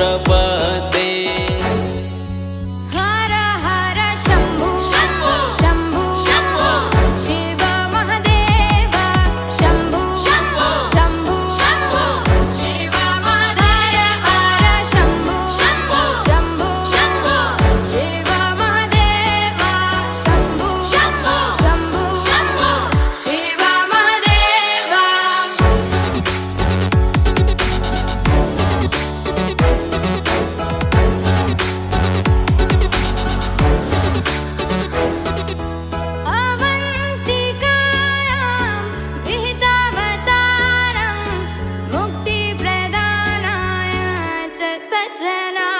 प्रपद्ये। हर हर शम्भु शम्भु शम्भु शम्भु शिव महादेव शम्भु शम्भु शम्भु शम्भु शिव महादेव हर शम्भु शम्भु शम्भु शम्भु शिव महादेव शम्भु शम्भु शम्भु शम्भु शिव महादेव। अवन्तिकायां विहितावतारं मुक्तिप्रदानाय च सज्जना